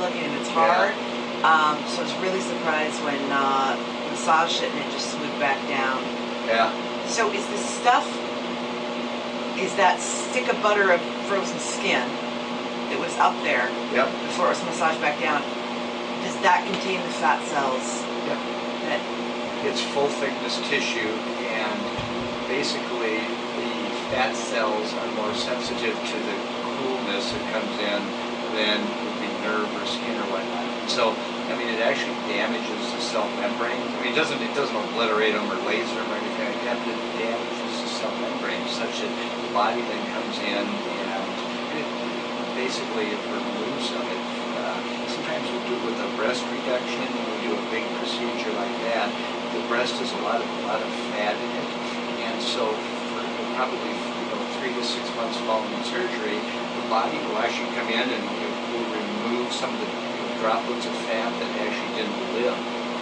looking and it's hard. So I was really surprised when massaged it and it just smoothed back down. Yeah. So is this stuff, is that stick of butter of frozen skin that was up there before it was massaged back down, does that contain the fat cells? Yep. That it's full thickness tissue, and basically the fat cells are more sensitive to the coolness that comes in than would be nerve or skin or whatnot. So, I mean, it actually damages the cell membrane. I mean, it doesn't obliterate them or laser them or anything like that, but it damages the cell membrane such that the body then comes in and it basically removes them. Sometimes we do it with a breast reduction, and we do a big procedure like that. The breast has a lot of fat in it, and so for probably 3 to 6 months following surgery, the body will actually come in and will remove some of the droplets of fat that actually didn't live.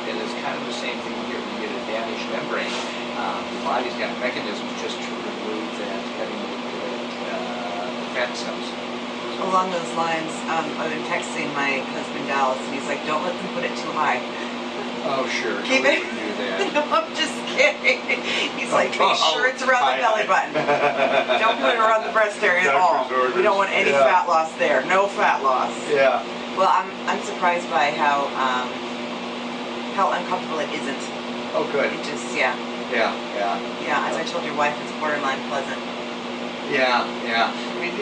And it's kind of the same thing here. When you get a damaged membrane, the body's got mechanisms just to remove that, the fat cells. along those lines, I've been texting my husband Dallas, and he's like, "Don't let them put it too high." Oh, sure. Keep it. Do that. No, I'm just kidding. He's like, "Make sure it's around the belly button. Don't put it around the breast area at all. We don't want any fat loss there. No fat loss." Yeah. Well, I'm surprised by how uncomfortable it isn't. Oh, good. It just Yeah. As I told your wife, it's borderline pleasant. Yeah. I mean,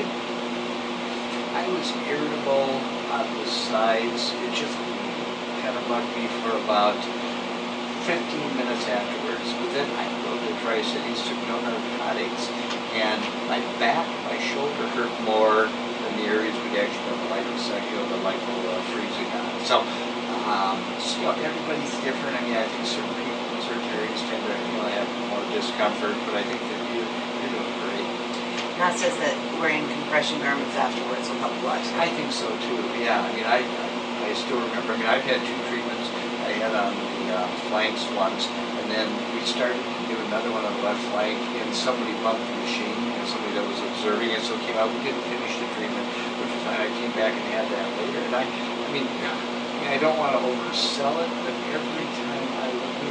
I was irritable on the sides. It just kind of bugged me for about 15 minutes afterwards. But then I go to the Tri-Cities, took no narcotics, and my back, my shoulder hurt more than the areas we actually have the liposuction, the lipo-freezing on. So, everybody's different. I mean, I think certain people in certain areas tend to, have more discomfort, but I think that you're doing great. Matt says that wearing compression garments afterwards will help a lot. I think so too. Yeah. I mean, I still remember. I mean, I've had 2 treatments. I had on the flanks once, and then we started to do another one on the left flank, and somebody bumped the machine, somebody that was observing it, so it came out. We didn't finish the treatment, which was fine. I came back and had that later, and I mean, I don't want to oversell it, but every time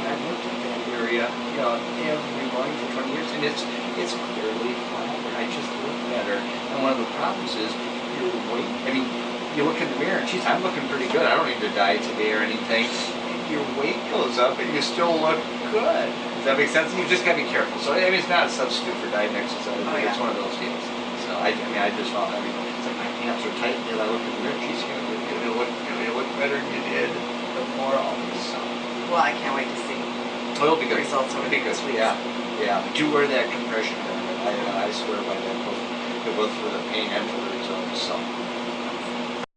I've looked at that area, every morning for 20 years, and it's clearly flatter. I just look better. And one of the problems is your weight. I mean, you look in the mirror and, geez, I'm looking pretty good. I don't need to diet today or anything. And your weight goes up and you still look good. Does that make sense? You just got to be careful. So, I mean, it's not a substitute for diet and exercise, but it's one of those deals. So, I just found, it's like my pants are tight, and I look in the mirror, geez, you're going to look better than you did before all this. So. Well, I can't wait to see. It'll be good. Results over the next week. Yeah. Do wear that compression garment. I swear by that, both for the pain and for the results. So.